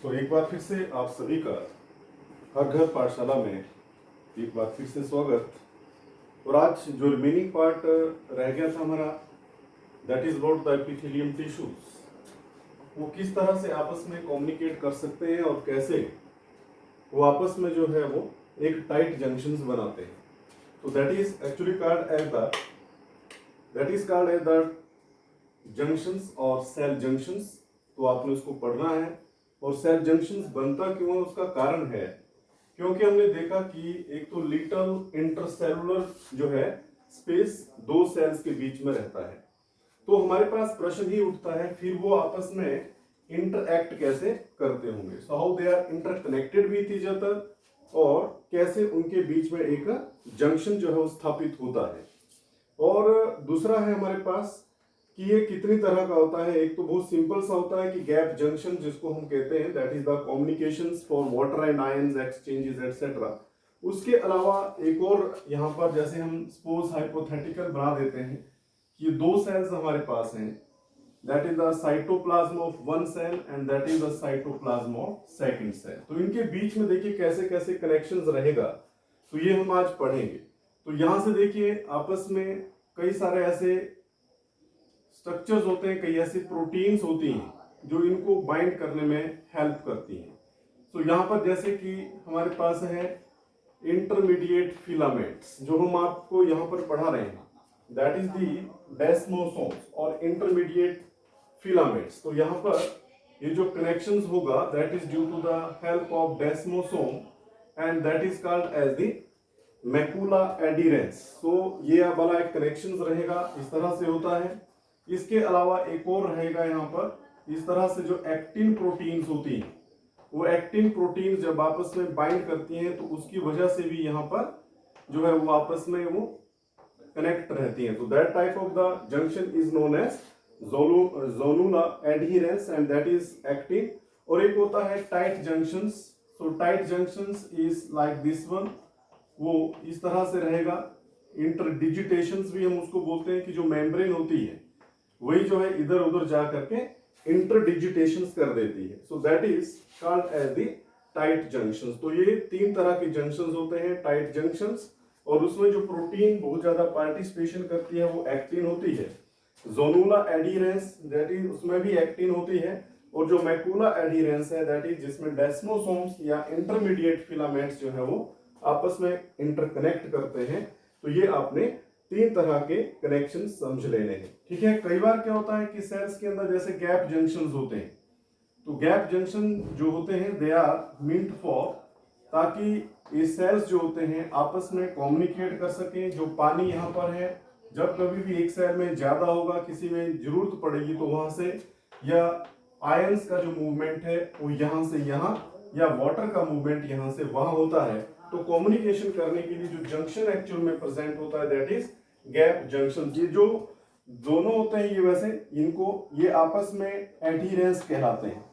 तो एक बार फिर से आप सभी का हर घर पाठशाला में एक बार फिर से स्वागत। और आज जो रिमेनिंग पार्ट रह गया था हमारा, that is about the epithelium tissues. वो किस तरह से आपस में कम्युनिकेट कर सकते हैं और कैसे वो आपस में जो है वो एक टाइट जंक्शंस बनाते हैं। तो that is actually called as the junctions और सेल जंक्शंस। तो आपने उसको पढ़ना है। और सेल जंक्शंस बनता क्यों है, उसका कारण है क्योंकि हमने देखा कि एक तो लिटिल इंटरसेलुलर जो है स्पेस दो सेल्स के बीच में रहता है। तो हमारे पास प्रश्न ही उठता है फिर वो आपस में इंटरएक्ट कैसे करते होंगे। So how they are interconnected with each other, और कैसे उनके बीच में एक जंक्शन जो है वो स्थापित होता है। और दूसरा है हमारे पास कि ये कितनी तरह का होता है। एक तो बहुत सिंपल सा होता है कि गैप जंक्शन जिसको हम कहते हैं, that is the communications for water and ions exchanges etcetera. उसके अलावा एक और यहाँ पर जैसे हम सपोज हाइपोथेटिकल बना देते हैं कि ये दो सेल्स हमारे पास हैं, that is the cytoplasm of one cell and that is the cytoplasm of second cell. तो इनके बीच में देखिए कैसे कैसे कनेक्शंस रहेगा, तो ये हम आज पढ़ेंगे। तो यहां से देखिए आपस में कई सारे ऐसे स्ट्रक्चर्स होते हैं, कई ऐसी प्रोटीन्स होती हैं जो इनको बाइंड करने में हेल्प करती हैं। तो यहाँ पर जैसे कि हमारे पास है इंटरमीडिएट फिलामेंट्स, जो हम आपको यहाँ पर पढ़ा रहे हैं, दैट इज दी डेस्मोसोम्स और इंटरमीडिएट फिलामेंट्स। तो यहाँ पर ये जो कनेक्शंस होगा that is due to the help of desmosome and that is called as the macula adherens. तो ये वाला एक कनेक्शंस रहेगा, इस तरह से होता है। इसके अलावा एक और रहेगा यहाँ पर, इस तरह से जो एक्टिन प्रोटीन्स होती हैं, वो एक्टिन प्रोटीन जब आपस में बाइंड करती हैं तो उसकी वजह से भी यहाँ पर जो है वो आपस में वो कनेक्ट रहती हैं। तो that type of the junction is known as zonula adherens and that is actin. और एक होता है tight junctions. So tight junctions is like this one, वो इस तरह से रहेगा। इंटरडिजिटेशंस भी हम उसको बोलते हैं कि जो मेम्ब्रेन होती है वही जो है इधर उधर जा करके इंटरडिजिटेशंस कर देती है। So that is called as the tight junctions. तो ये तीन तरह के जंक्शंस होते हैं, टाइट जंक्शंस। और उसमें जो प्रोटीन बहुत ज्यादा पार्टिसिपेशन करती है वो एक्टिन होती है। जोनुला एडहिरेंस दैट इज, उसमें भी एक्टिन होती है। और जो मैकुला एडहिरेंस है दैट इज जिसमें डेस्मोसोम्स या इंटरमीडिएट फिलामेंट्स जो है वो आपस में इंटरकनेक्ट करते हैं। तो ये आपने तीन तरह के कनेक्शन समझ लेने हैं, ठीक है। कई बार क्या होता है कि सेल्स के अंदर जैसे गैप जंक्शंस होते हैं, तो गैप जंक्शन जो होते हैं दे आर मींट फॉर, ताकि ये सेल्स जो होते हैं आपस में कम्युनिकेट कर सकें। जो पानी यहाँ पर है, जब कभी भी एक सेल में ज्यादा होगा, किसी में जरूरत पड़ेगी तो वहां से, या आयंस का जो मूवमेंट है वो यहाँ से यहाँ, या वाटर का मूवमेंट यहाँ से वहां होता है, तो कम्युनिकेशन करने के लिए जो जंक्शन एक्चुअल में प्रेजेंट होता है दैट इज गैप जंक्शन। ये जो दोनों होते हैं ये वैसे इनको ये आपस में एडहिरेंस कहलाते हैं।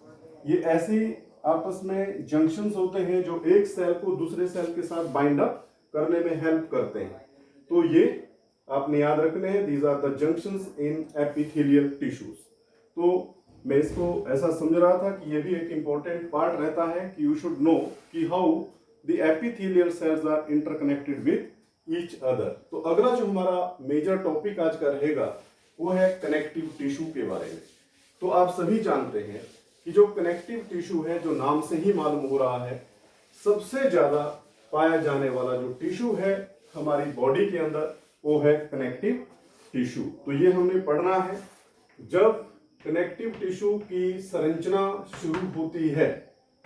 ये ऐसे आपस में जंक्शंस होते हैं जो एक सेल को दूसरे सेल के साथ बाइंड अप करने में हेल्प करते हैं। तो ये आपने याद रखने हैं, these are the junctions in epithelial tissues. तो मैं इसको ऐसा समझ रहा था कि ये भी एक इंपॉर्टेंट पार्ट रहता है कि यू शुड नो कि how the epithelial cells are interconnected with each other. तो अगला जो हमारा मेजर टॉपिक आज का रहेगा वो है कनेक्टिव टिश्यू के बारे में। तो आप सभी जानते हैं कि जो कनेक्टिव टिश्यू है, जो नाम से ही मालूम हो रहा है, सबसे ज्यादा पाया जाने वाला जो टिश्यू है हमारी बॉडी के अंदर वो है कनेक्टिव टिश्यू। तो ये हमने पढ़ना है। जब कनेक्टिव टिश्यू की संरचना शुरू होती है,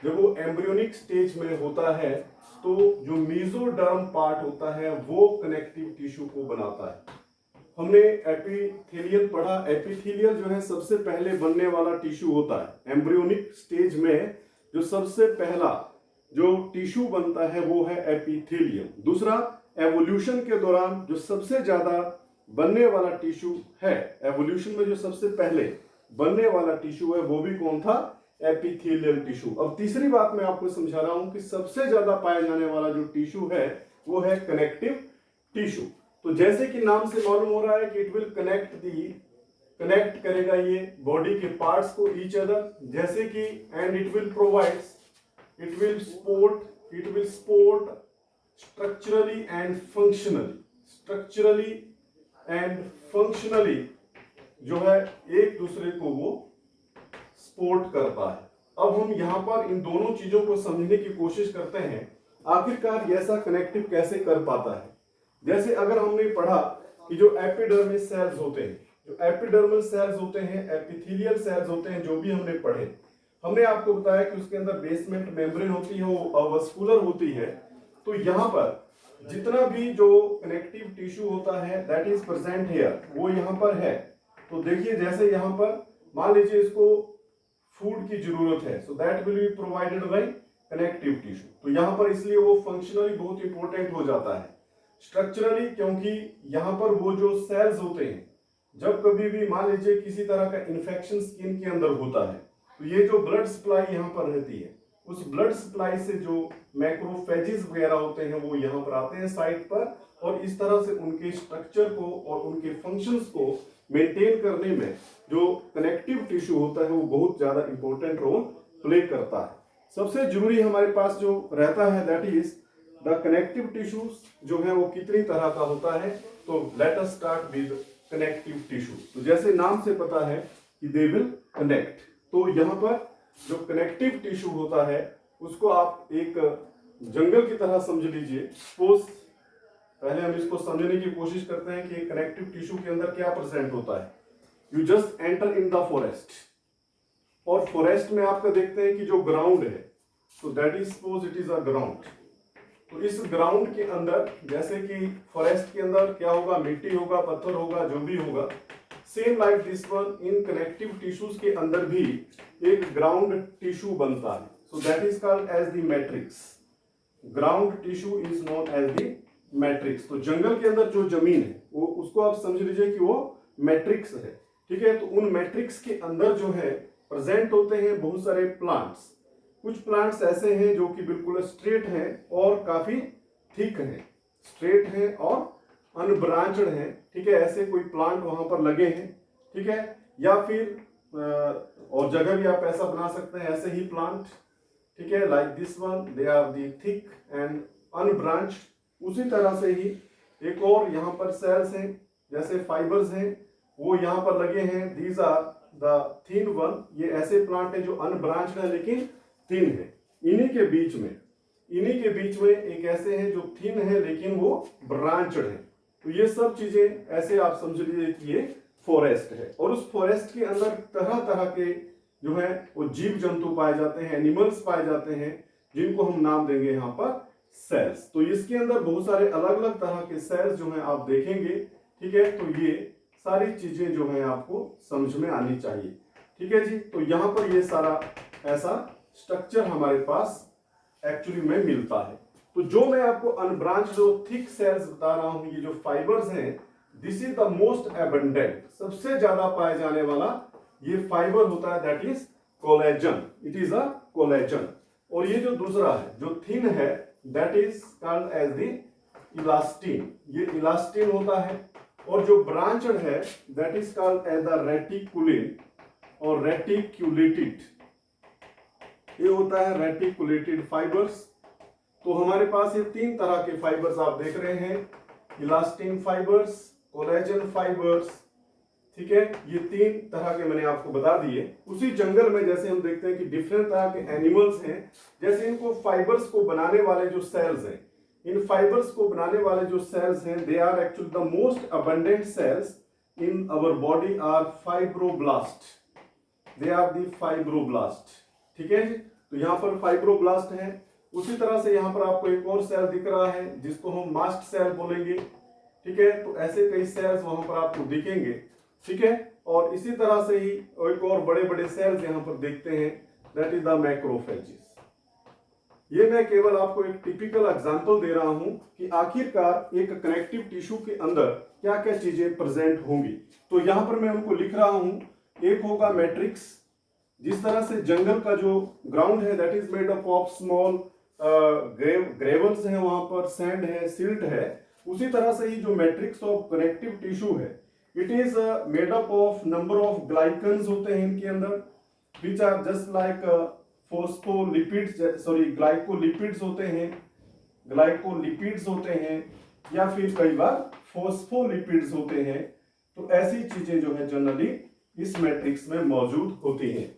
जब वो एम्ब्रियोनिक स्टेज में होता है, तो जो मेसोडर्म पार्ट होता है वो कनेक्टिव टिश्यू को बनाता है। हमने एपिथेलियल पढ़ा। एपिथेलियल जो है सबसे पहले बनने वाला टिश्यू होता है। एम्ब्रियोनिक स्टेज में जो सबसे पहला जो टिश्यू बनता है वो है एपिथेलियम। दूसरा, एवोल्यूशन के दौरान जो सबसे ज्यादा बनने वाला टिश्यू है, एवोल्यूशन में जो सबसे पहले बनने वाला टिश्यू है वो भी कौन था? Epithelial tissue. अब तीसरी बात मैं आपको समझा रहा हूं कि सबसे ज्यादा पाया जाने वाला जो टिश्यू है वो है कनेक्टिव टिश्यू। तो जैसे कि नाम से मालूम हो रहा है कि it will connect the connect करेगा ये बॉडी के पार्ट्स को ईच अदर, जैसे कि and it will provides, it will support structurally and functionally जो है एक दूसरे को वो सपोर्ट करता है। अब हम यहाँ पर इन दोनों चीजों को समझने की कोशिश करते हैं, आखिरकार ये ऐसा कनेक्टिव कैसे कर पाता है। जैसे अगर हमने पढ़ा कि जो एपिडर्मल सेल्स होते हैं, एपिथेलियल सेल्स होते हैं, जो भी हमने पढ़े, हमने आपको बताया कि उसके अंदर बेसमेंट मेम्ब्रेन होती है, वो अवस्कुलर होती है। तो यहाँ पर जितना भी जो कनेक्टिव टिश्यू होता है दैट इज प्रेजेंट हियर, वो यहाँ पर है। तो देखिए जैसे यहाँ पर मान लीजिए इसको फूड की जरूरत है, so that will be provided by connective tissue. तो यहाँ पर इसलिए वो फंक्शनली बहुत इंपॉर्टेंट हो जाता है। स्ट्रक्चरली क्योंकि यहाँ पर वो जो सेल्स होते हैं, जब कभी भी मान लीजिए किसी तरह का इन्फेक्शन स्किन के अंदर होता है, तो ये जो ब्लड सप्लाई यहाँ पर रहती है, उस ब्लड सप्लाई से जो मैक्रोफेजेस वगैरह होते हैं वो यहाँ पर आते हैं साइड पर, और इस तरह से उनके स्ट्रक्चर को और उनके फंक्शंस को मेंटेन करने में जो कनेक्टिव टिश्यू होता है वो बहुत ज्यादा इंपॉर्टेंट रोल प्ले करता है। सबसे जरूरी हमारे पास जो रहता है that is the connective tissues जो है वो कितनी तरह का होता है। तो let us start with connective tissue. तो जैसे नाम से पता है कि दे विल कनेक्ट, तो यहाँ पर जो कनेक्टिव टिश्यू होता है उसको आप एक जंगल की तरह समझ लीजिए। सपोज पहले हम इसको समझने की कोशिश करते हैं कि कनेक्टिव टिश्यू के अंदर क्या प्रेजेंट होता है। You just enter in the forest, और फॉरेस्ट में आपका देखते हैं कि जो ग्राउंड है, तो that is suppose it is a ground. तो इस ग्राउंड के अंदर जैसे कि फॉरेस्ट के अंदर क्या होगा, मिट्टी होगा, पत्थर होगा, जो भी होगा, same like this one in connective tissues के अंदर भी एक ग्राउंड टिश्यू बनता है। So that is called as the matrix. Ground tissue is known as the matrix. तो जंगल के अंदर जो जमीन है वो उसको आप समझ लीजिए कि वो मैट्रिक्स है, ठीक है। तो उन मैट्रिक्स के अंदर जो है प्रेजेंट होते हैं बहुत सारे प्लांट्स। कुछ प्लांट्स ऐसे हैं जो कि बिल्कुल स्ट्रेट हैं और काफी थिक हैं, स्ट्रेट हैं और अनब्रांचड हैं, ठीक है। ऐसे कोई प्लांट वहां पर लगे हैं, ठीक है। या फिर और जगह भी आप ऐसा बना सकते हैं, ऐसे ही प्लांट, ठीक है, like this one, they are the thick and unbranched. उसी तरह से ही एक और यहाँ पर सेल्स हैं, जैसे फाइबर्स हैं, वो यहाँ पर लगे हैं। These are the thin one. ये ऐसे प्लांट है जो अनब्रांच्ड है लेकिन थिन है। इन्हीं के बीच में एक ऐसे हैं जो थिन है लेकिन वो ब्रांचड है। तो ये सब चीजें ऐसे आप समझ लीजिए कि ये फॉरेस्ट है, और उस फॉरेस्ट के अंदर तरह तरह के जो है वो जीव जंतु पाए जाते हैं, एनिमल्स पाए जाते हैं, जिनको हम नाम देंगे यहाँ पर सेल्स। तो इसके अंदर बहुत सारे अलग अलग तरह के सेल्स जो हैं आप देखेंगे, ठीक है। तो ये सारी चीजें जो हैं आपको समझ में आनी चाहिए, ठीक है जी। तो यहाँ पर ये सारा ऐसा स्ट्रक्चर हमारे पास एक्चुअली में मिलता है। तो जो मैं आपको अनब्रांच जो थिक सेल्स बता रहा हूं, ये जो फाइबर्स हैं, this is the most abundant, सबसे ज्यादा पाए जाने वाला ये फाइबर होता है, that is collagen. It is a collagen. और ये जो दूसरा है जो थिन है, that is called as the elastin. ये इलास्टिन होता है। और जो ब्रांचड है that is called as the reticulin और रेटिकुलेटेड। ये होता है रेटिकुलेटेड फाइबर्स। तो हमारे पास ये तीन तरह के फाइबर्स आप देख रहे हैं, इलास्टिन फाइबर्स, कोलेजन फाइबर्स, ठीक है। ये तीन तरह के मैंने आपको बता दिए। उसी जंगल में जैसे हम देखते हैं कि डिफरेंट तरह के एनिमल्स हैं, जैसे इनको फाइबर्स को बनाने वाले जो सेल्स हैं, इन फाइबर्स को बनाने वाले जो सेल्स हैं, they are actually the most abundant cells in our body are fibroblast. They are the fibroblast, ठीक है जी। तो यहाँ पर फाइब्रोब्लास्ट है। उसी तरह से यहाँ पर आपको एक और सेल दिख रहा है जिसको हम मास्ट सेल बोलेंगे, ठीक है। तो ऐसे कई सेल्स वहां पर आपको दिखेंगे, ठीक है। और इसी तरह से ही एक और बड़े बड़े सेल्स यहाँ पर देखते हैं, दैट इज द मैक्रोफेजेस। ये मैं केवल आपको एक टिपिकल एग्जांपल दे रहा हूं कि आखिरकार एक कनेक्टिव टिश्यू के अंदर क्या क्या चीजें प्रेजेंट होंगी। तो यहाँ पर मैं उनको लिख रहा हूं। एक होगा मैट्रिक्स। जिस तरह से जंगल का जो ग्राउंड है that is made up of small gravels हैं, वहां पर सैंड है, सिल्ट है। उसी तरह से ही जो मैट्रिक्स ऑफ कनेक्टिव टिश्यू है it is made up of number of glycans होते हैं इनके अंदर, which are just like phospholipids, sorry glycolipids होते हैं, ग्लाइकोलिपिड्स होते हैं, या फिर कई बार फोस्फोलिपिड्स होते हैं। तो ऐसी चीजें जो है जनरली इस मैट्रिक्स में मौजूद होती हैं।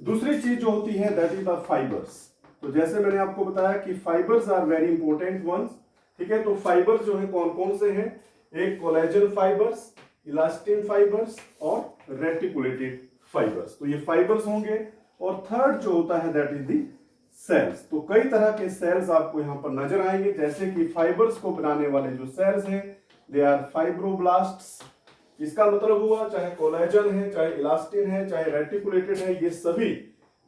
दूसरी चीज जो होती है दैट इज द फाइबर्स। तो जैसे मैंने आपको बताया कि fibres are very important ones, ठीक है। तो फाइबर्स जो है कौन कौन से हैं, एक कोलेजन फाइबर्स, इलास्टिन फाइबर्स और रेटिकुलेटेड फाइबर्स। तो ये फाइबर्स होंगे। और थर्ड जो होता है दैट इज दी सेल्स। तो कई तरह के सेल्स आपको यहाँ पर नजर आएंगे, जैसे कि फाइबर्स को बनाने वाले जो सेल्स हैं दे आर फाइब्रोब्लास्ट्स। इसका मतलब हुआ चाहे कोलेजन है, चाहे इलास्टिन है, चाहे रेटिकुलेटेड है, ये सभी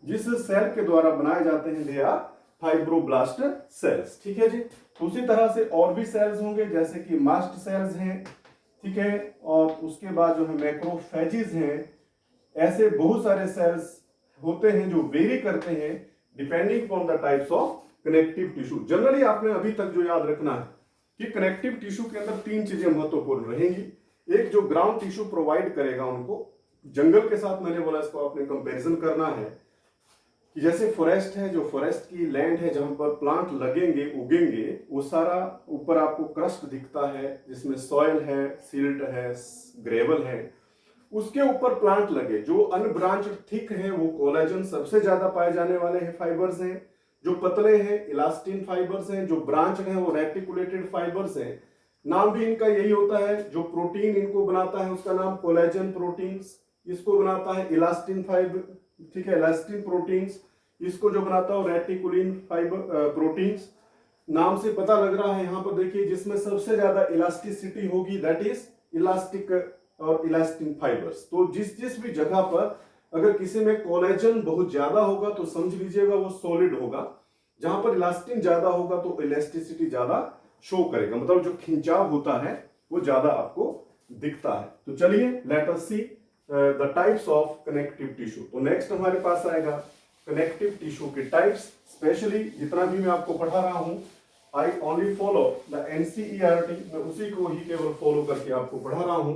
जिस सेल के द्वारा बनाए जाते हैं दे आर फाइब्रोब्लास्ट सेल्स, ठीक है जी। उसी तरह से और भी सेल्स होंगे जैसे कि मास्ट सेल्स हैं, ठीक है, और उसके बाद जो है मैक्रोफेजेस हैं। ऐसे बहुत सारे सेल्स होते हैं जो वेरी करते हैं depending on the types of connective tissue. Generally आपने अभी तक जो याद रखना है कि कनेक्टिव टिश्यू के अंदर तीन चीजें महत्वपूर्ण रहेंगी। एक जो ग्राउंड टिश्यू प्रोवाइड करेगा उनको, जंगल के साथ मैंने बोला इसको आपने कंपैरिजन करना है कि जैसे फॉरेस्ट है, जो फॉरेस्ट की लैंड है जहां पर प्लांट लगेंगे उगेंगे, वो सारा ऊपर आपको क्रस्ट दिखता है जिसमें सॉइल है, सिल्ट है, ग्रेवल है, उसके ऊपर प्लांट लगे। जो अनब्रांच्ड थिक है वो कोलेजन सबसे ज्यादा पाए जाने वाले हैं फाइबर्स हैं। जो पतले हैं इलास्टिन फाइबर्स हैं, जो ब्रांच्ड हैं वो रेटिकुलेटेड फाइबर्स हैं। नाम भी इनका यही होता है। जो प्रोटीन इनको बनाता है उसका नाम कोलेजन प्रोटीन्स, इसको बनाता है इलास्टिन फाइबर, ठीक है, इलास्टिन प्रोटीन्स। इसको जो बनाता है रेटिकुलिन फाइबर प्रोटीन्स। नाम से पता लग रहा है यहाँ पर देखिए, जिसमें सबसे ज्यादा इलास्टिसिटी होगी दैट इज इलास्टिक और इलास्टिन फाइबर्स। तो जिस जिस भी जगह पर अगर किसी में कोलेजन बहुत ज्यादा होगा तो समझ लीजिएगा वो सॉलिड होगा, जहां पर इलास्टिन ज्यादा होगा तो इलास्टिसिटी ज्यादा शो करेगा, मतलब जो खिंचाव होता है वो ज्यादा आपको दिखता है। तो चलिए let us see the types of connective tissue. तो नेक्स्ट हमारे पास आएगा कनेक्टिव टिश्यू के टाइप्स। स्पेशली जितना भी मैं आपको पढ़ा रहा हूं I only follow the NCERT, मैं उसी को ही केवल फॉलो करके आपको पढ़ा रहा हूं।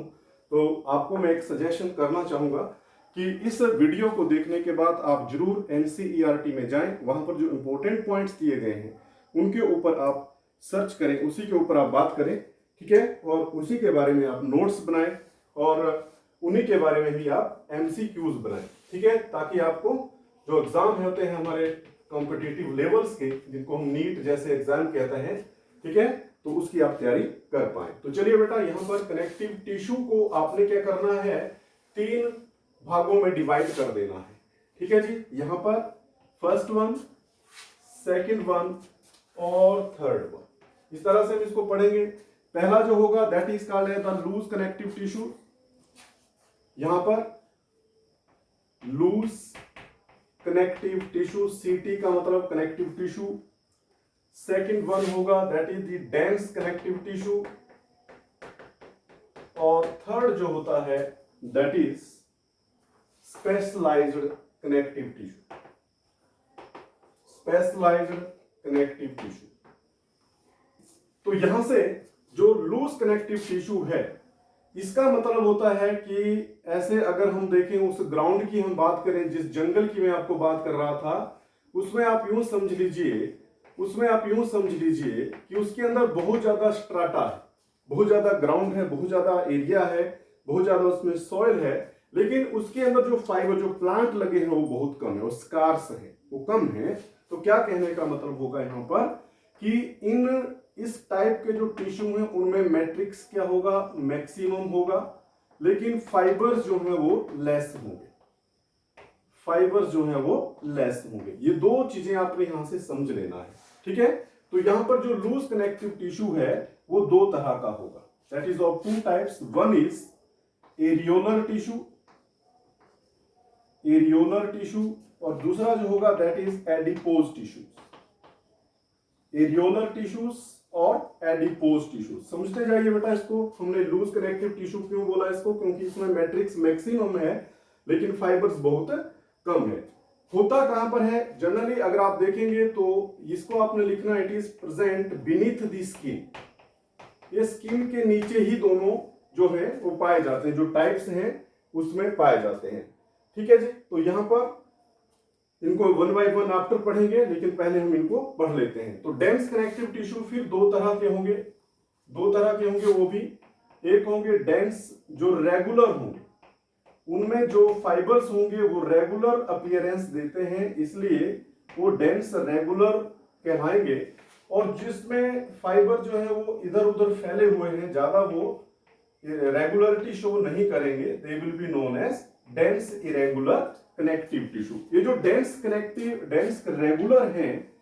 तो आपको मैं एक सजेशन करना चाहूंगा कि इस वीडियो को देखने के बाद आप जरूर एनसीईआरटी में जाएं, वहां पर जो इंपॉर्टेंट पॉइंट्स दिए गए हैं उनके ऊपर आप सर्च करें, उसी के ऊपर आप बात करें, ठीक है, और उसी के बारे में आप नोट्स बनाएं और उन्हीं के बारे में भी आप एमसीक्यूज बनाएं, ठीक है, ताकि आपको जो एग्जाम होते हैं हमारे कॉम्पिटिटिव लेवल्स के, जिनको हम नीट जैसे एग्जाम कहते हैं, ठीक है, तो उसकी आप तैयारी कर पाए। तो चलिए बेटा, यहाँ पर कनेक्टिव टिश्यू को आपने क्या करना है, तीन भागों में डिवाइड कर देना है, ठीक है जी। यहाँ पर फर्स्ट वन, सेकंड वन और थर्ड वन, इस तरह से हम इसको पढ़ेंगे। पहला जो होगा दैट इज कॉल्ड है द लूज कनेक्टिव टिश्यू। यहां पर लूज कनेक्टिव टिश्यू, सीटी का मतलब कनेक्टिव टिश्यू। सेकंड वन होगा that is the dense connective tissue. और थर्ड जो होता है that is specialised connective tissue, specialised connective tissue. तो यहां से जो लूज कनेक्टिव टिश्यू है, इसका मतलब होता है कि ऐसे अगर हम देखें उस ग्राउंड की हम बात करें, जिस जंगल की मैं आपको बात कर रहा था, उसमें आप यूं समझ लीजिए, उसमें आप यूं समझ लीजिए कि उसके अंदर बहुत ज्यादा स्ट्राटा है, बहुत ज्यादा ग्राउंड है, बहुत ज्यादा एरिया है, बहुत ज्यादा उसमें सॉइल है, लेकिन उसके अंदर जो फाइबर, जो प्लांट लगे हैं वो बहुत कम है, वो स्कार्स है, वो कम है। तो क्या कहने का मतलब होगा यहाँ पर कि इस टाइप के जो टिश्यू हैं उनमें मैट्रिक्स क्या होगा, मैक्सिमम होगा, लेकिन फाइबर्स जो है वो लेस होंगे, फाइबर्स जो है वो लेस होंगे। ये दो चीजें आपने यहां से समझ लेना है, ठीक है। तो यहां पर जो लूज कनेक्टिव टिश्यू है वो दो तरह का होगा, that is of two types. One is areolar tissue, areolar tissue, और दूसरा जो होगा that is adipose tissue, areolar tissues और एडिपोज टिश्यू। समझते जाइए बेटा इसको। हमने लूज कनेक्टिव टिश्यू क्यों बोला इसको, क्योंकि इसमें मैट्रिक्स मैक्सिमम है लेकिन फाइबर्स बहुत कम है। होता कहां पर है, जनरली अगर आप देखेंगे तो इसको आपने लिखना, it is present beneath the skin. ये स्किन के नीचे ही दोनों जो है वो पाए जाते हैं, जो टाइप्स हैं उसमें पाए जाते हैं। ठीक है जी, तो यहाँ पर इनको वन बाय वन आफ्टर पढ़ेंगे, लेकिन पहले हम इनको पढ़ लेते हैं। तो डेंस कनेक्टिव टिश्यू फिर दो तरह के होंगे, वो भी एक होंगे डेंस जो रेगुलर होंगे, उनमें जो फाइबर्स होंगे वो रेगुलर अपीयरेंस देते हैं, इसलिए वो डेंस रेगुलर कहलाएंगे। और जिसमें फाइबर जो है वो इधर उधर फैले हुए हैं, ज्यादा वो रेगुलरिटी शो नहीं करेंगे, they will be known as dense irregular connective tissue. ये जो डेंस रेगुलर हैं,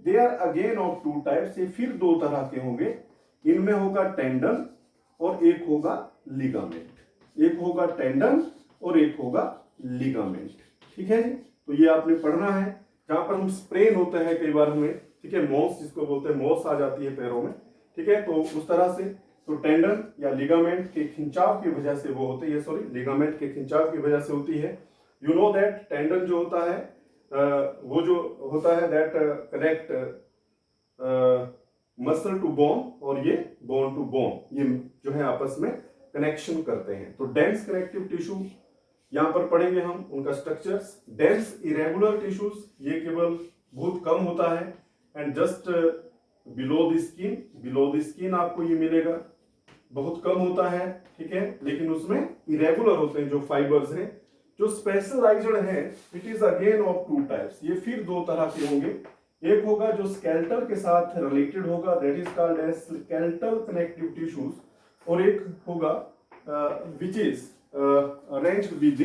they are again of two types, ये फिर दो तरह के होंगे। इनमें होगा टेंडन और एक होगा लिगामेंट, एक होगा टेंडन और एक होगा लिगामेंट। ठीक है जी, तो ये आपने पढ़ना है। जहां पर हम स्प्रेन होते हैं कई बार हमें, ठीक है, मोस जिसको बोलते हैं, मोस आ जाती है पैरों में, ठीक है, तो उस तरह से तो टेंडन या लिगामेंट के खिंचाव की वजह से वो होती है, लिगामेंट के खिंचाव की वजह से होती है। यू नो दैट टेंडन जो होता है वो जो होता है that connect muscle to bone, और ये बोन टू बोन, ये जो है आपस में कनेक्शन करते हैं। तो डेंस कनेक्टिव टिश्यू यहां पर पढ़ेंगे हम उनका स्ट्रक्चर्स। डेंस इरेगुलर टिश्यूज ये केवल बहुत कम होता है, and just below the skin आपको ये मिलेगा, बहुत कम होता है, ठीक है, लेकिन उसमें इरेगुलर होते हैं जो फाइबर्स हैं। जो स्पेशलाइज्ड है, it is again of two types, ये फिर दो तरह के होंगे। एक होगा जो स्केलेटल के साथ रिलेटेड होगा, that is called as skeletal connective tissues, और एक होगा which is arranged with the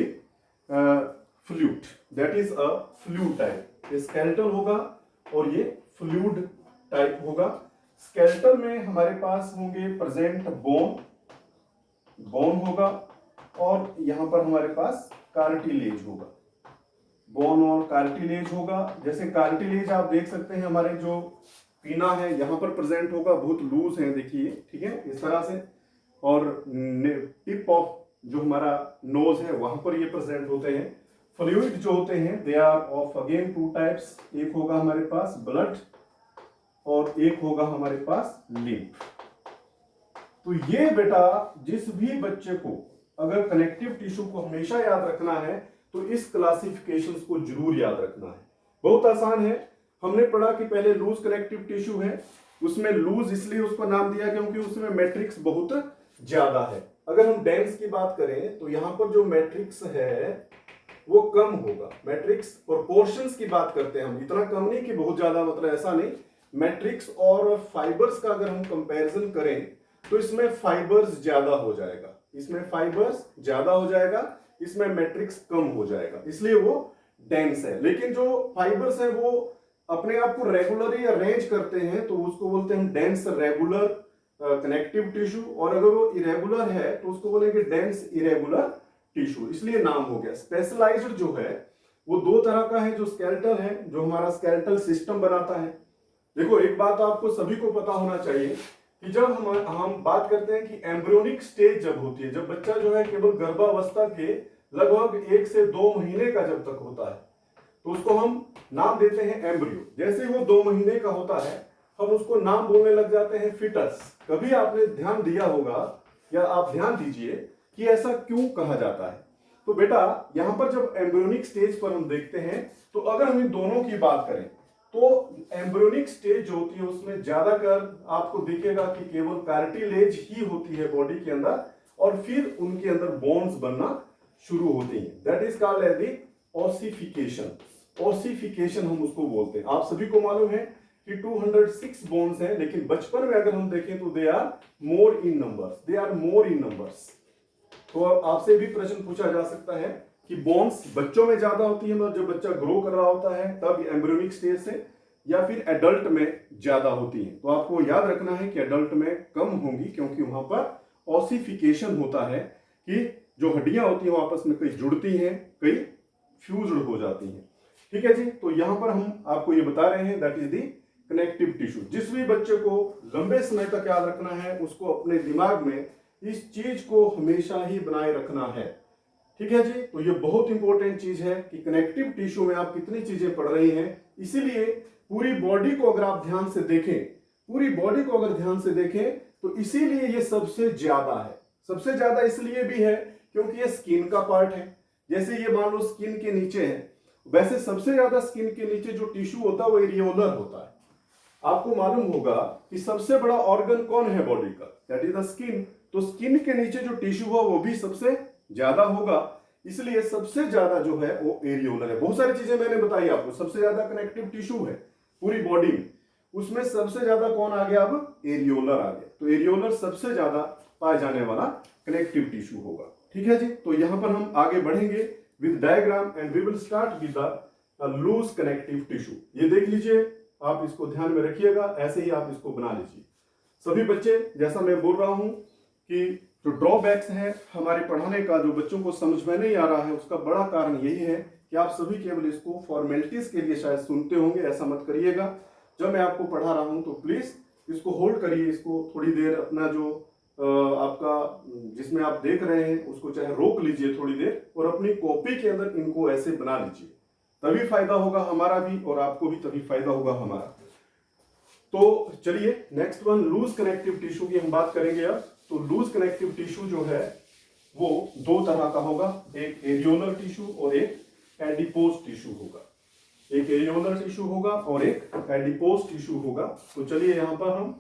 fluid, that is a fluid type. ये स्केलेटल होगा और ये फ्लूइड टाइप होगा। स्केलेटल में हमारे पास होंगे प्रेजेंट बोन होगा, और यहां पर हमारे पास कार्टिलेज होगा, बोन और कार्टिलेज होगा। जैसे कार्टिलेज आप देख सकते हैं, हमारे जो पीना है यहां पर प्रेजेंट होगा, बहुत लूज है, देखिए, ठीक है, इस तरह से। और टिप ऑफ जो हमारा नोज है वहां पर ये प्रेजेंट होते हैं। फ्लूइड जो होते हैं they are of again two types, एक होगा हमारे पास ब्लड और एक होगा हमारे पास लिम्फ। तो ये बेटा जिस भी बच्चे को अगर कनेक्टिव टिश्यू को हमेशा याद रखना है तो इस क्लासिफिकेशन को जरूर याद रखना है। बहुत आसान है। हमने पढ़ा कि पहले लूज कनेक्टिव टिश्यू है, उसमें लूज इसलिए उसको नाम दिया क्योंकि उसमें मैट्रिक्स बहुत ज्यादा है। अगर हम डेंस की बात करें तो यहां पर जो मैट्रिक्स है वो कम होगा। मैट्रिक्स प्रोपोर्शंस की बात करते हैं हम, इतना कम नहीं कि बहुत ज्यादा, मतलब ऐसा नहीं। मैट्रिक्स और फाइबर्स का अगर हम कंपैरिजन करें तो इसमें फाइबर्स ज्यादा हो जाएगा, इसमें फाइबर्स ज्यादा हो जाएगा, इसमें मैट्रिक्स कम हो जाएगा, इसलिए वो डेंस है। लेकिन जो फाइबर्स है वो अपने आप को रेगुलरली अरेंज करते हैं, तो उसको बोलते हैं डेंस रेगुलर कनेक्टिव टिश्यू। और अगर वो इरेगुलर है तो उसको बोलेंगे डेंस इरेगुलर टिश्यू, इसलिए नाम हो गया। स्पेशलाइज्ड जो है वो दो तरह का है, जो स्केलेटल है, जो हमारा स्केलेटल सिस्टम बनाता है। देखो एक बात आपको सभी को पता होना चाहिए कि जब हम बात करते हैं कि एम्ब्रियोनिक स्टेज जब होती है, जब बच्चा जो है केवल गर्भावस्था के लगभग 1 से 2 महीने का जब तक होता है, तो उसको हम नाम देते हैं एम्ब्रियो। जैसे वो 2 महीने का होता है हम उसको नाम बोलने लग जाते हैं फिटस। कभी आपने ध्यान दिया होगा या आप ध्यान दीजिए कि ऐसा क्यों कहा जाता है। तो बेटा यहां पर जब एम्ब्रियोनिक स्टेज पर हम देखते हैं, तो अगर हम इन दोनों की बात करें तो एम्ब्रियोनिक स्टेज जो होती है उसमें ज्यादातर आपको दिखेगा कि केवल कार्टिलेज ही होती है बॉडी के अंदर, और फिर उनके अंदर बोन्स बनना शुरू होती हैं। That is called as the ossification. Ossification हम उसको बोलते हैं। आप सभी को मालूम है कि 206 बोन्स हैं, लेकिन बचपन में अगर हम देखें तो they are more in numbers, they are more in numbers. तो आपसे भी प्रश्न पूछा जा सकता है कि बोन्स बच्चों में ज्यादा होती है, मतलब जब बच्चा ग्रो कर रहा होता है तब एम्ब्रियोनिक स्टेज से, या फिर एडल्ट में ज्यादा होती है। तो आपको याद रखना है कि एडल्ट में कम होंगी, क्योंकि वहां पर ऑसिफिकेशन होता है कि जो हड्डियां होती हैं वो आपस में कई जुड़ती हैं, कई फ्यूज्ड हो जाती हैं। ठीक है जी, तो यहां पर हम आपको ये बता रहे हैं that is the connective tissue. जिस भी बच्चे को लंबे समय तक याद रखना है उसको अपने दिमाग में इस चीज को हमेशा ही बनाए रखना है। ठीक है जी, तो ये बहुत इंपॉर्टेंट चीज है कि कनेक्टिव टिश्यू में आप कितनी चीजें पढ़ रही हैं। इसीलिए पूरी बॉडी को अगर आप ध्यान से देखें, पूरी बॉडी को अगर ध्यान से देखें तो इसीलिए ये सबसे ज्यादा है। सबसे ज्यादा इसलिए भी है क्योंकि ये स्किन का पार्ट है। जैसे ये मान लो स्किन के नीचे है, वैसे सबसे ज्यादा स्किन के नीचे जो टिश्यू होता है वो एरियोलर होता है। आपको मालूम होगा कि सबसे बड़ा ऑर्गन कौन है बॉडी का, दैट इज द स्किन। तो स्किन के नीचे जो टिश्यू हो वो भी सबसे ज्यादा होगा, इसलिए सबसे ज्यादा जो है वो एरियोलर है। बहुत सारी चीजें मैंने बताई आपको, सबसे ज्यादा कनेक्टिव टिश्यू है पूरी बॉडी में, उसमें सबसे ज्यादा कौन आ गया, अब एरियोलर आ गया। तो एरियोलर सबसे ज्यादा पाए जाने वाला कनेक्टिव टिश्यू होगा। ठीक है जी, तो यहां पर हम आगे बढ़ेंगे with diagram and we will start with the loose connective tissue. ये देख लीजिए, आप इसको ध्यान में रखिएगा, ऐसे ही आप इसको बना लीजिए। सभी बच्चे, जैसा मैं बोल रहा हूं कि जो ड्रॉबैक्स है हमारे पढ़ाने का, जो बच्चों को समझ में नहीं आ रहा है, उसका बड़ा कारण यही है कि आप सभी केवल इसको फॉर्मेलिटीज के लिए शायद सुनते होंगे। ऐसा मत करिएगा, जब मैं आपको पढ़ा रहा हूं तो प्लीज इसको होल्ड करिए, इसको थोड़ी देर अपना जो आपका जिसमें आप देख रहे हैं उसको चाहे रोक लीजिए थोड़ी देर, और अपनी कॉपी के अंदर इनको ऐसे बना लीजिए, तभी फायदा होगा हमारा भी और आपको भी तभी फायदा होगा हमारा। तो चलिए next one, loose connective tissue की हम बात करेंगे अब। तो लूज कनेक्टिव टिश्यू जो है वो दो तरह का होगा, एक एरियोलर टिश्यू और एक एडिपोज टिश्यू होगा। एक एरियोलर टिश्यू होगा और एक एडिपोज टिश्यू होगा। तो चलिए यहां पर हम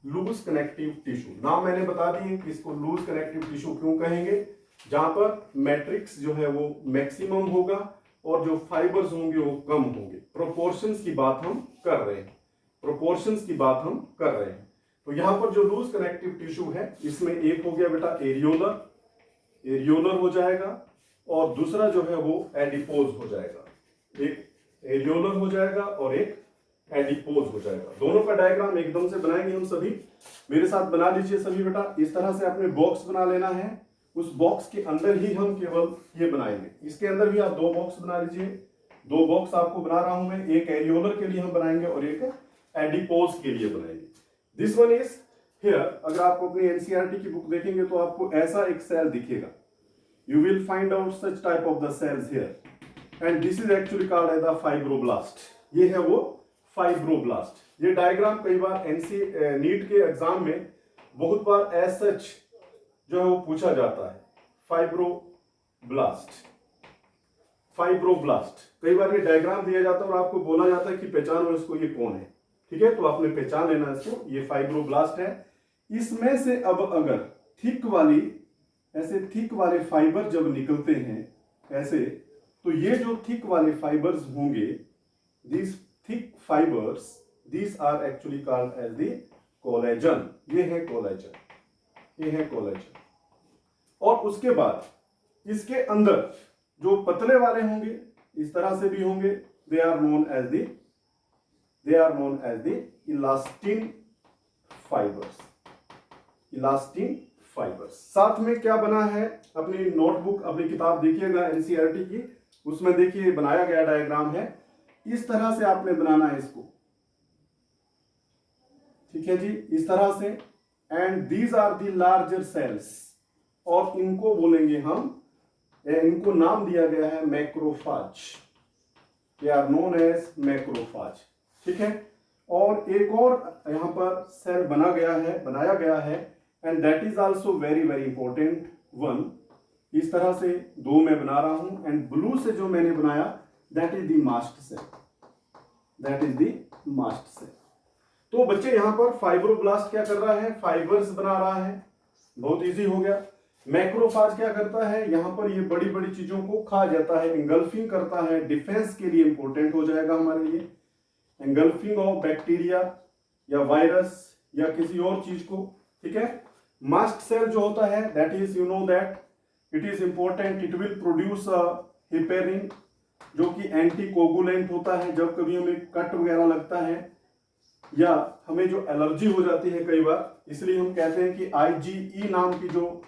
लूज कनेक्टिव टिश्यू, नाम मैंने बता दिए कि इसको लूज कनेक्टिव टिश्यू क्यों कहेंगे, जहां पर मैट्रिक्स जो है वो मैक्सिमम होगा और जो फाइबर्स होंगे वो कम होंगे। प्रोपोर्शंस की बात हम कर रहे हैं, प्रोपोर्शंस की बात हम कर रहे हैं। तो यहां पर जो लूज कनेक्टिव टिश्यू है इसमें एक हो गया बेटा एरियोलर, एरियोलर हो जाएगा, और दूसरा जो है वो एडिपोज हो जाएगा। एक एरियोलर हो जाएगा और एक एडिपोज हो जाएगा। दोनों का डायग्राम एकदम से बनाएंगे हम सभी, मेरे साथ बना लीजिए सभी बेटा। इस तरह से आपने बॉक्स बना लेना है, उस बॉक्स के अंदर ही हम केवल ये बनाएंगे। इसके अंदर भी आप दो बॉक्स बना लीजिए, दो बॉक्स आपको बना रहा हूं मैं, एक एरियोलर के लिए हम बनाएंगे और एक एडिपोज के लिए बनाएंगे। This one is here. अगर आप अपनी एनसीईआरटी की बुक देखेंगे तो आपको ऐसा एक सेल दिखेगा, you will find out such type of the cells here and this is actually called as the fibroblast. ये है वो फाइब्रोब्लास्ट। ये डायग्राम कई बार नीट के एग्जाम में बहुत बार एज सच जो है वो पूछा जाता है, फाइब्रोब्लास्ट, फाइब्रोब्लास्ट। कई बार ये डायग्राम दिया जाता है और आपको बोला जाता है कि पहचानो इसको, ये कौन है। ठीक है, तो आपने पहचान लेना इसको, ये फाइब्रोब्लास्ट है। इसमें से अब अगर थिक वाली, ऐसे थिक वाले फाइबर जब निकलते हैं ऐसे, तो ये जो थिक वाले फाइबर्स होंगे, these thick fibers, these are actually called as the collagen। ये है कोलेजन, ये है कोलेजन। और उसके बाद इसके अंदर जो पतले वाले होंगे, इस तरह से भी होंगे, they are known as the elastin fibers, elastin fibers। साथ में क्या बना है, अपनी नोटबुक, अपनी किताब देखिएगा एनसीईआरटी की, उसमें देखिए बनाया गया डायग्राम है, इस तरह से आपने बनाना है इसको। ठीक है जी, इस तरह से। And these are the larger cells, और इनको बोलेंगे हम, इनको नाम दिया गया है macrophage, they are known as macrophage. ठीक है, और एक और यहां पर सेल बनाया गया है and that is also very very important one. इस तरह से दो मैं बना रहा हूं, एंड ब्लू से जो मैंने बनाया that is the mast cell, that is the mast cell. तो बच्चे यहां पर फाइब्रोब्लास्ट क्या कर रहा है, फाइबर्स बना रहा है, बहुत इजी हो गया। मैक्रोफाज क्या करता है, यहां पर ये बड़ी बड़ी चीजों को खा जाता है, एंगल्फिंग करता है, डिफेंस के लिए इंपॉर्टेंट हो जाएगा हमारे लिए, एंगल्फिंग ऑफ बैक्टीरिया या वायरस या किसी और चीज को। ठीक है, मास्ट सेल जो होता है that is, you know that it is important, it will produce heparin, जो कि एंटी कोगुलेंट होता है। जब कभी हमें कट वगैरह लगता है या हमें जो एलर्जी हो जाती है कई बार, इसलिए हम कहते हैं कि IgE नाम की जो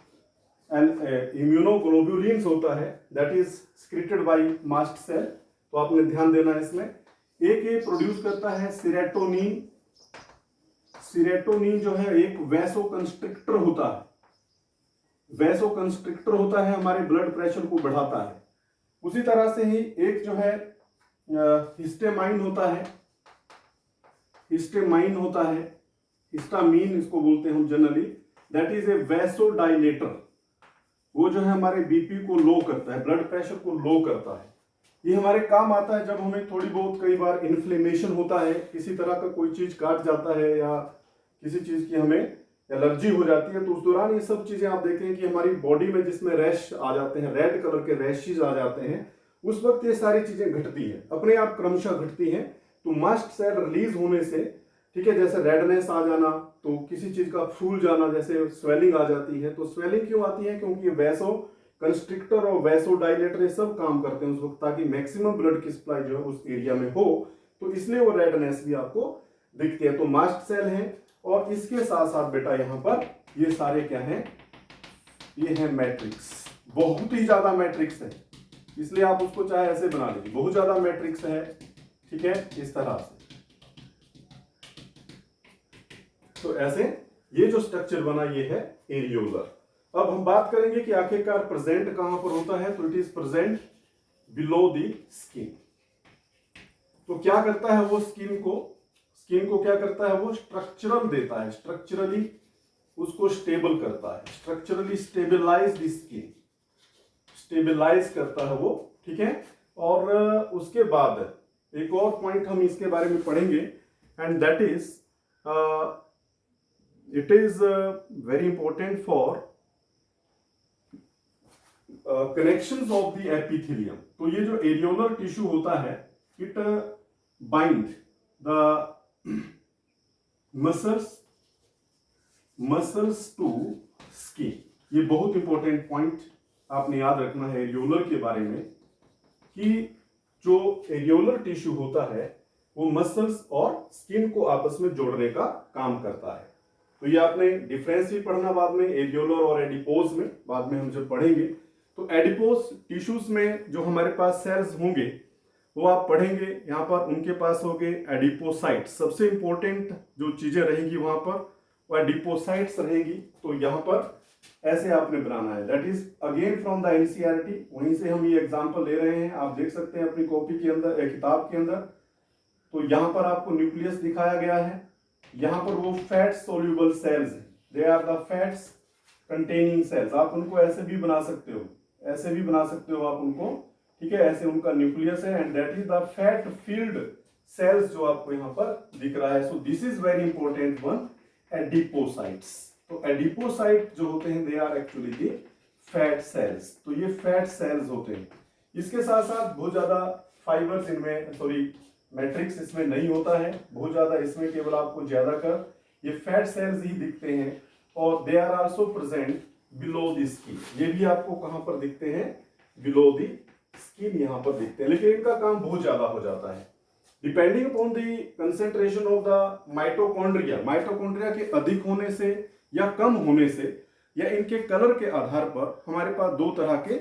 इम्यूनोग्लोब्युलिन्स होता है that is secreted by mast cell. तो आपने ध्यान देना है इसमें। एक ये प्रोड्यूस करता है सीरोटोनिन, सीरोटोनिन जो है एक वैसोकंस्ट्रिक्टर होता है, वैसोकंस्ट्रिक्टर होता है, हमारे ब्लड प्रेशर को बढ़ाता है। उसी तरह से ही एक जो है हिस्टामाइन होता है, हिस्टामाइन होता है, हिस्टामीन इसको बोलते हैं हम generally. That is a vasodilator. वो जो है हमारे बीपी को लो करता है, ब्लड प्रेशर को लो करता है। ये हमारे काम आता है जब हमें थोड़ी बहुत कई बार इन्फ्लेमेशन होता है, किसी तरह का कोई चीज काट जाता है या किसी चीज की हमें एलर्जी हो जाती है, तो उस दौरान ये सब चीजें आप देखें कि हमारी बॉडी में जिसमें रैश आ जाते हैं, रेड कलर के रैशेज आ जाते हैं, उस वक्त ये सारी चीजें घटती हैं, अपने आप क्रमशः घटती हैं। तो मास्ट सेल रिलीज होने से, ठीक है, जैसे रेडनेस आ जाना, तो किसी चीज का फूल जाना, जैसे स्वेलिंग आ जाती है। तो स्वेलिंग क्यों आती है? क्योंकि वैसो कंस्ट्रिक्टर और वैसोडाइलेटर ये सब काम करते हैं उस वक्त, ताकि मैक्सिमम ब्लड की सप्लाई जो है उस एरिया में हो, तो इसलिए वो रेडनेस भी आपको दिखती है। तो मास्ट सेल है, और इसके साथ साथ बेटा यहाँ पर ये सारे क्या हैं? ये है मैट्रिक्स। बहुत ही ज्यादा मैट्रिक्स है, इसलिए आप उसको चाहे ऐसे बना लीजिए, बहुत ज्यादा मैट्रिक्स है, ठीक है, इस तरह से। तो ऐसे ये जो स्ट्रक्चर बना ये है एरियोलर। अब हम बात करेंगे कि आखिरकार प्रेजेंट कहां पर होता है। तो it is present below the skin. तो क्या करता है वो? स्किन को क्या करता है? वो स्ट्रक्चरल देता है, स्ट्रक्चरली उसको स्टेबल करता है, structurally stabilise the skin, stabilise करता है वो, ठीक है। और उसके बाद एक और पॉइंट हम इसके बारे में पढ़ेंगे, and that is it is very important for connections of the epithelium. तो ये जो एरियोलर टिश्यू होता है, it bind the muscles to skin. ये बहुत इंपॉर्टेंट पॉइंट आपने याद रखना है एरियोलर के बारे में, कि जो एरियोलर टिश्यू होता है वो मसल्स और स्किन को आपस में जोड़ने का काम करता है। तो ये आपने डिफरेंस भी पढ़ना बाद में, एरियोलर और एडिपोज में, बाद में हम जब पढ़ेंगे। तो एडिपोज टिश्यूज में जो हमारे पास सेल्स होंगे वो आप पढ़ेंगे, यहाँ पर उनके पास होंगे एडिपोसाइट्स। सबसे इंपॉर्टेंट जो चीजें रहेंगी वहां पर वो एडिपोसाइट्स रहेंगी। तो यहाँ पर ऐसे आपने बनाना है, that is again from the NCERT, वहीं से हम ये एग्जांपल ले रहे हैं, आप देख सकते हैं अपनी कॉपी के अंदर, किताब के अंदर। तो यहाँ पर आपको न्यूक्लियस दिखाया गया है, यहाँ पर वो फैट सोल्यूबल सेल्स हैं, they are the fats containing cells. आप उनको ऐसे भी बना सकते हो, ऐसे भी बना सकते हो आप उनको, ठीक है, ऐसे उनका न्यूक्लियस है, and that is the fat filled cells जो आपको यहाँ पर दिख रहा है। So this is very important one, adipocytes. तो एडिपोसाइट जो होते हैं they are actually the fat cells. तो ये फैट सेल्स होते हैं। इसके साथ साथ बहुत ज्यादा फाइबर्स इनमें, सॉरी मैट्रिक्स इसमें नहीं होता है बहुत ज्यादा, इसमें केवल आपको ज्यादातर ये फैट सेल्स ही दिखते हैं, और they are also present below the skin. ये भी आपको कहां पर दिखते हैं? बिलो द स्किन यहाँ पर दिखते हैं, लेकिन इनका काम बहुत ज्यादा हो जाता है depending upon the concentration of the mitochondria. Mitochondria के अधिक होने से या कम होने से, या इनके कलर के आधार पर हमारे पास दो तरह के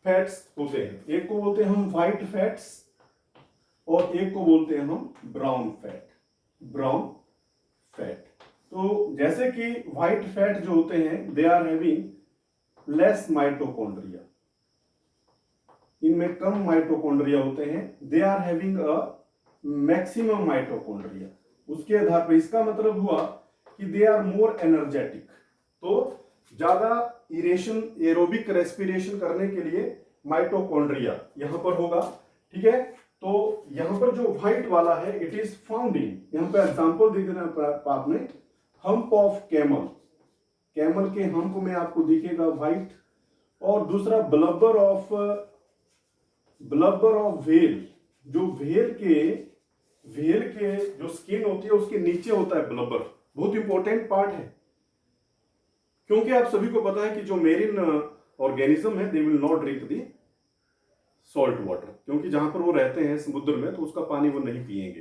फैट्स होते हैं। एक को बोलते हैं हम व्हाइट फैट्स, और एक को बोलते हैं हम ब्राउन फैट, ब्राउन फैट। तो जैसे कि व्हाइट फैट जो होते हैं they are having less mitochondria, इनमें कम माइटोकॉन्ड्रिया होते हैं, they are having a maximum mitochondria. उसके आधार पर इसका मतलब हुआ कि दे आर मोर एनर्जेटिक। तो ज्यादा इरेशन, एरोबिक रेस्पिरेशन करने के लिए माइटोकॉन्ड्रिया यहां पर होगा, ठीक है। तो यहां पर जो व्हाइट वाला है इट इज फाउंड इन, यहां पर एग्जांपल दिख रहा है आपने, हम्प ऑफ कैमल, कैमल के हम्प में आपको दिखेगा व्हाइट, और दूसरा ब्लबर ऑफ व्हेल, जो व्हेल के जो स्किन होती है उसके नीचे होता है ब्लबर, बहुत इंपॉर्टेंट पार्ट है, क्योंकि आप सभी को पता है कि जो मेरीन ऑर्गेनिज्म है they will not drink the salt water, क्योंकि जहां पर वो रहते हैं समुद्र में तो उसका पानी वो नहीं पिएंगे।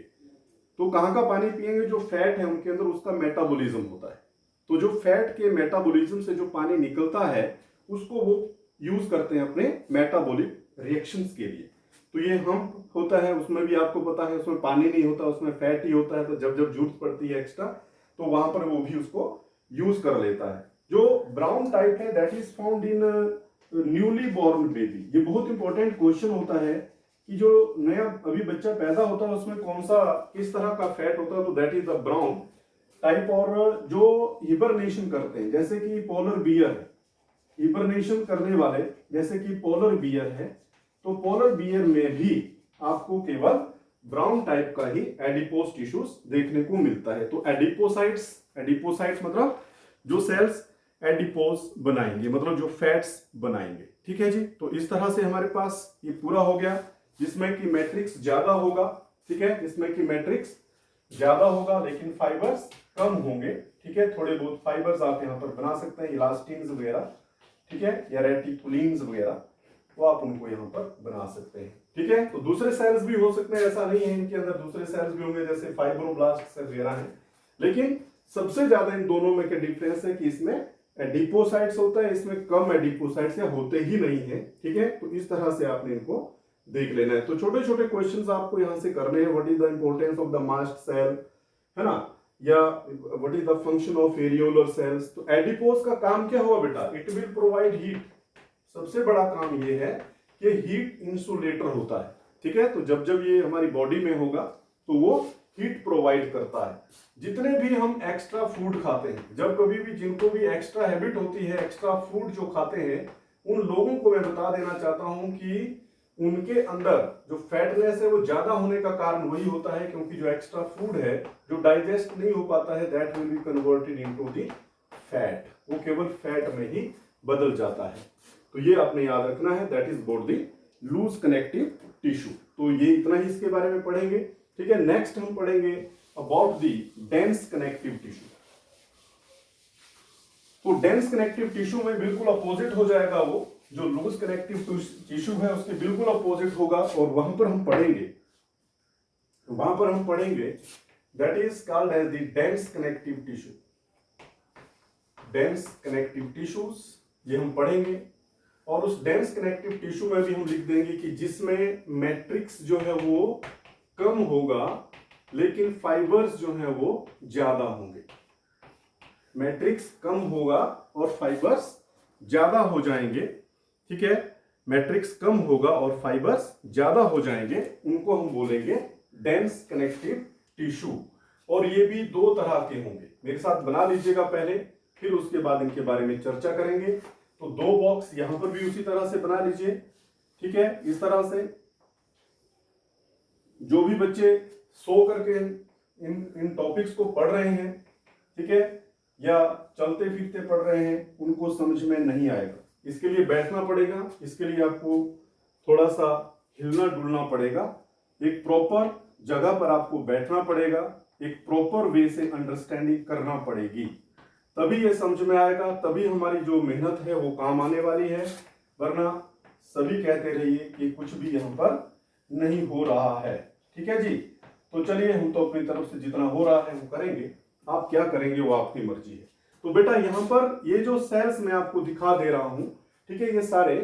तो कहां का पानी पिएंगे? जो फैट है उनके अंदर उसका मेटाबॉलिज्म होता है। तो जो फैट के मेटाबॉलिज्म से जो पानी निकलता है उसको वो यूज करते हैं अपने मेटाबॉलिक रिएक्शंस के लिए। तो ये हम्प होता है, उसमें भी आपको पता है उसमें पानी नहीं होता, उसमें फैट ही होता है। तो जब जब जरूरत पड़ती है एक्स्ट्रा तो वहां पर वो भी उसको यूज कर लेता है। जो ब्राउन टाइप है that is found in newly born baby. ये बहुत इंपॉर्टेंट क्वेश्चन होता है कि जो नया अभी बच्चा पैदा होता है उसमें कौन सा, किस तरह का फैट होता है, तो that is the brown type और जो हिबरनेशन करते हैं, जैसे कि पोलर बियर है, हिबरनेशन करने वाले जैसे कि पोलर बियर है, तो पोलर बियर में भी आपको केवल ब्राउन टाइप का ही एडिपोज टिश्यूज देखने को मिलता है। तो एडिपोसाइट्स मतलब जो सेल्स एडिपोज बनाएंगे, मतलब जो फैट्स बनाएंगे। ठीक है जी, तो इस तरह से हमारे पास ये पूरा हो गया, जिसमें कि मैट्रिक्स ज्यादा होगा। ठीक है, इसमें कि मैट्रिक्स ज्यादा होगा लेकिन फाइबर्स कम होंगे। ठीक है, थोड़े बहुत फाइबर्स आप यहाँ पर बना सकते हैं, इलास्टिन्स वगैरह, ठीक है, या रेटिकुलिन्स वगैरह, तो आप उनको यहाँ पर बना सकते हैं। ठीक है, तो दूसरे सेल्स भी हो सकते हैं, ऐसा नहीं है इनके अंदर दूसरे सेल्स भी होंगे जैसे फाइब्रोब्लास्ट वगैरह हैं, लेकिन सबसे ज्यादा इन दोनों में क्या डिफरेंस है कि इसमें एडिपोसाइट्स होता है, इसमें कम एडिपोसाइट्स या होते ही नहीं है। ठीक है, तो इस तरह से आपने इनको देख लेना है। तो छोटे छोटे क्वेश्चंस आपको यहां से करने हैं। What is the importance of the mast cell, है ना, या what is the function of areolar cells. तो एडिपोज का काम क्या हुआ बेटा, इट विल प्रोवाइड हीट। सबसे बड़ा काम ये है कि हीट इंसुलेटर होता है। ठीक है, तो जब जब ये हमारी बॉडी में होगा तो वो हीट प्रोवाइड करता है। जितने भी हम एक्स्ट्रा फूड खाते हैं, जब कभी भी जिनको भी एक्स्ट्रा हैबिट होती है, एक्स्ट्रा फूड जो खाते हैं, उन लोगों को मैं बता देना चाहता हूं कि उनके अंदर जो फैटनेस है वो ज्यादा होने का कारण वही होता है, क्योंकि जो एक्स्ट्रा फूड है जो डाइजेस्ट नहीं हो पाता है, that will be converted into the fat, वो केवल फैट में ही बदल जाता है। तो ये आपने याद रखना है, that is about the loose connective tissue. तो ये इतना ही इसके बारे में पढ़ेंगे। ठीक है, नेक्स्ट हम पढ़ेंगे about the dense connective tissue. तो डेंस कनेक्टिव टिश्यू में बिल्कुल अपोजिट हो जाएगा, वो जो लूज कनेक्टिव टिश्यू है उसके बिल्कुल अपोजिट होगा, और वहां पर हम पढ़ेंगे that is called as the dense connective tissue. Dense connective tissues ये हम पढ़ेंगे, और उस डेंस कनेक्टिव टिश्यू में भी हम लिख देंगे कि जिसमें मैट्रिक्स जो है वो कम होगा लेकिन फाइबर्स जो है वो ज्यादा होंगे। मैट्रिक्स कम होगा और फाइबर्स ज्यादा हो जाएंगे। ठीक है, मैट्रिक्स कम होगा और फाइबर्स ज्यादा हो जाएंगे, उनको हम बोलेंगे डेंस कनेक्टिव टिश्यू। और ये भी दो तरह के होंगे, मेरे साथ बना लीजिएगा पहले, फिर उसके बाद इनके बारे में चर्चा करेंगे। तो दो बॉक्स यहां पर भी उसी तरह से बना लीजिए। ठीक है, इस तरह से जो भी बच्चे सो करके इन टॉपिक्स को पढ़ रहे हैं, ठीक है, या चलते फिरते पढ़ रहे हैं, उनको समझ में नहीं आएगा। इसके लिए बैठना पड़ेगा, इसके लिए आपको थोड़ा सा हिलना डुलना पड़ेगा, एक प्रॉपर जगह पर आपको बैठना पड़ेगा, एक प्रॉपर वे से अंडरस्टैंडिंग करना पड़ेगी, तभी ये समझ में आएगा, तभी हमारी जो मेहनत है वो काम आने वाली है। वरना सभी कहते रहिए कि कुछ भी यहाँ पर नहीं हो रहा है। ठीक है जी, तो चलिए हम तो अपनी तरफ से जितना हो रहा है वो करेंगे, आप क्या करेंगे वो आपकी मर्जी है। तो बेटा यहाँ पर ये जो सेल्स मैं आपको दिखा दे रहा हूं, ठीक है, ये सारे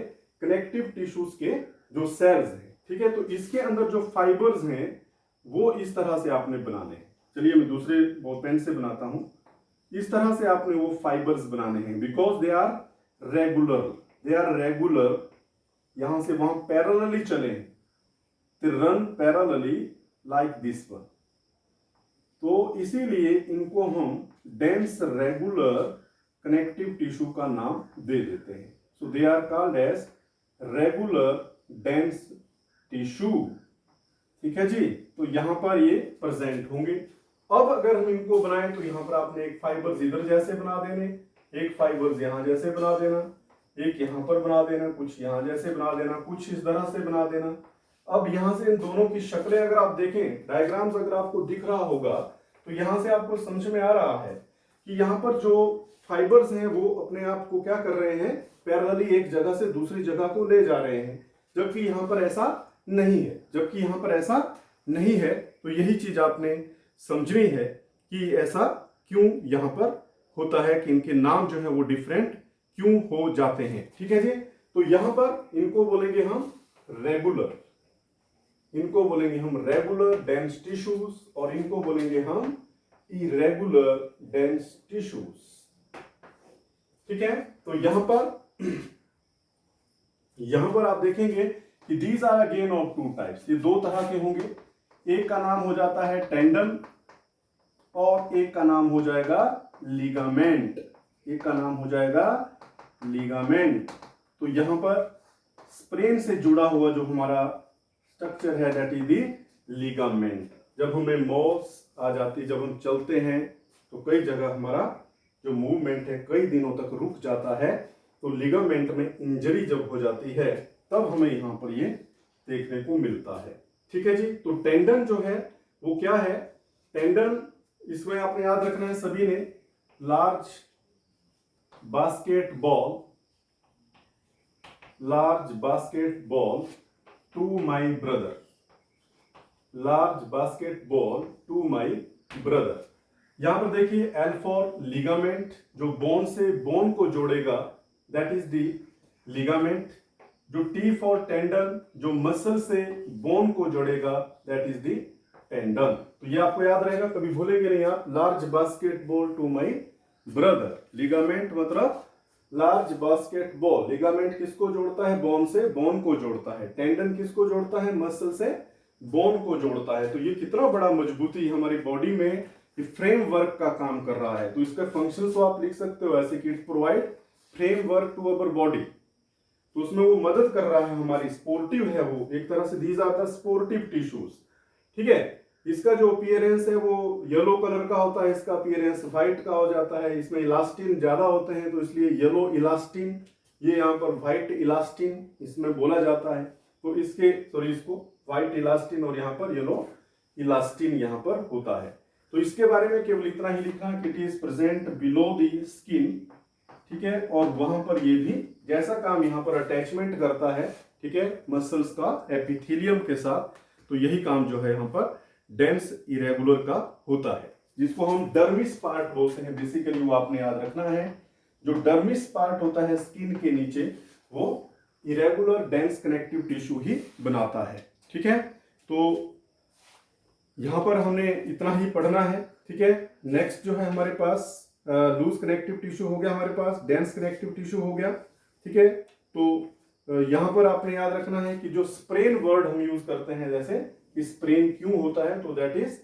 कनेक्टिव टिश्यूज के जो सेल्स हैं। ठीक है, तो इसके अंदर जो फाइबर्स हैं वो इस तरह से आपने बनाने हैं। चलिए मैं दूसरे पेन से बनाता हूं। इस तरह से आपने वो फाइबर्स बनाने हैं, बिकॉज दे आर रेगुलर, यहां से वहां पैरेलली चले, run parallelly like this one. तो इसीलिए इनको हम डेंस रेगुलर कनेक्टिव टिश्यू का नाम दे देते हैं। So they are called as regular dense tissue. ठीक है जी, तो यहां पर ये प्रेजेंट होंगे। अब अगर हम इनको बनाएं तो यहां पर आपने एक फाइबर्स इधर जैसे बना देने, एक फाइबर्स यहां जैसे बना देना, एक यहां पर बना देना, कुछ यहां जैसे बना देना, कुछ इस तरह से बना देना। अब यहां से इन दोनों की शक्लें अगर आप देखें, डायग्राम्स अगर आपको दिख रहा होगा, तो यहां से आपको समझ में आ रहा है कि यहां पर जो फाइबर्स हैं वो अपने आप को क्या कर रहे हैं, पैरेलली एक जगह से दूसरी जगह को ले जा रहे हैं, जबकि यहां पर ऐसा नहीं है। जबकि यहां पर ऐसा नहीं है, तो यही चीज आपने समझनी है कि ऐसा क्यों यहां पर होता है, कि इनके नाम जो है वो डिफरेंट क्यों हो जाते हैं। ठीक है जी, तो यहां पर इनको बोलेंगे हम रेगुलर, इनको बोलेंगे हम रेगुलर डेंस टिश्यूज, और इनको बोलेंगे हम इरेगुलर डेंस टिश्यूज। ठीक है, तो यहां पर आप देखेंगे कि these are again of two types, ये दो तरह के होंगे। एक का नाम हो जाता है टेंडन, और एक का नाम हो जाएगा लिगामेंट, एक का नाम हो जाएगा लिगामेंट। तो यहां पर स्प्रेन से जुड़ा हुआ जो हमारा स्ट्रक्चर है दैट इज दी लिगामेंट। जब हमें मॉल्स आ जाती है, जब हम चलते हैं तो कई जगह हमारा जो मूवमेंट है कई दिनों तक रुक जाता है, तो लिगामेंट में इंजरी जब हो जाती है तब हमें यहां पर ये देखने को मिलता है। ठीक है जी। तो टेंडन जो है वो क्या है, टेंडन इसमें आपने याद रखना है सभी ने, large basketball, large basketball to my brother, large basketball to my brother. यहां पर देखिए एल फॉर लिगामेंट, जो बोन से बोन को जोड़ेगा दैट इज दी लिगामेंट। जो टी फॉर टेंडन, जो मसल से बोन को जोड़ेगा दैट इज दी टेंडन। तो ये आपको याद रहेगा, कभी भूलेंगे नहीं आप। Large basketball to my brother, ligament मतलब लार्ज बास्केटबॉल। लिगामेंट किसको जोड़ता है, बोन से बोन को जोड़ता है। टेंडन किसको जोड़ता है, मसल से बोन को जोड़ता है। तो ये कितना बड़ा मजबूती हमारी बॉडी में फ्रेमवर्क का काम कर रहा है। तो इसका फंक्शन तो आप लिख सकते हो ऐसे कि it provide framework to our body. तो उसमें वो मदद कर रहा है, हमारी स्पोर्टिव है वो एक तरह से, these are the supportive tissues. ठीक है। इसका जो अपीयरेंस है वो येलो कलर का होता है, इसका अपीयरेंस व्हाइट का हो जाता है। इसमें इलास्टिन ज्यादा होते हैं तो इसलिए येलो इलास्टिन, ये यहाँ पर व्हाइट इलास्टिन इसमें बोला जाता है। तो इसके सॉरी इसको व्हाइट इलास्टिन और यहाँ पर येलो इलास्टिन यहाँ पर होता है। तो इसके बारे में केवल इतना ही लिखना कि it is present below the skin. ठीक है। और वहां पर ये भी जैसा काम यहाँ पर अटैचमेंट करता है, ठीक है, मसल्स का एपिथेलियम के साथ, तो यही काम जो है यहाँ पर डेंस इरेगुलर का होता है, जिसको हम डर्मिस पार्ट बोलते हैं। बेसिकली वो आपने याद रखना है, जो डर्मिस पार्ट होता है स्किन के नीचे, वो इरेगुलर डेंस कनेक्टिव टिश्यू ही बनाता है। ठीक है। तो यहां पर हमने इतना ही पढ़ना है। ठीक है। नेक्स्ट जो है हमारे पास लूज कनेक्टिव टिश्यू हो गया, हमारे पास डेंस कनेक्टिव टिश्यू हो गया। ठीक है। तो यहां पर आपने याद रखना है कि जो स्प्रेन वर्ड हम यूज करते हैं, जैसे स्प्रेन क्यों होता है, तो that is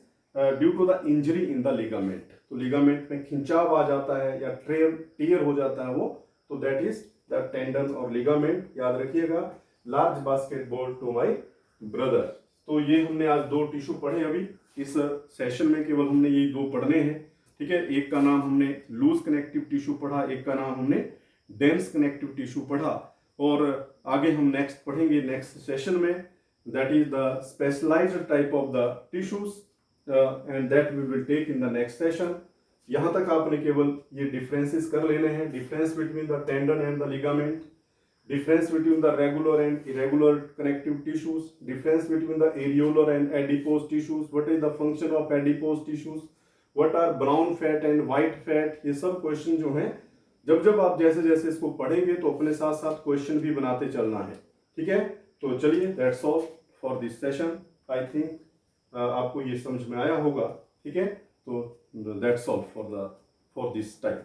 due to the injury in the ligament. तो लिगामेंट में खिंचाव आ जाता है या टियर हो जाता है वो, तो दैट इज द टेंडन और लिगामेंट। याद रखिएगा, large basketball to my brother. तो ये हमने आज दो टिश्यू पढ़े अभी इस सेशन में, केवल हमने ये दो पढ़ने हैं। ठीक है। एक का नाम हमने लूज कनेक्टिव टिश्यू पढ़ा, एक का नाम हमने डेंस कनेक्टिव टिश्यू पढ़ा। और आगे हम नेक्स्ट पढ़ेंगे नेक्स्ट सेशन में, that is the specialized type of the tissues and that we will take in the next session. यहां तक आपने केवल ये डिफरेंसेस कर लेने हैं, difference between the tendon and the ligament, difference between the regular and irregular connective tissues, difference between the areolar and adipose tissues, what is the function of adipose tissues, what are brown fat and white fat। ये सब question जो हैं, जब जब आप जैसे जैसे इसको पढ़ेंगे तो अपने साथ साथ क्वेश्चन भी बनाते चलना है। ठीक है। तो चलिए, that's all for this session. I think आपको ये समझ में आया होगा। ठीक है। तो that's all for this time.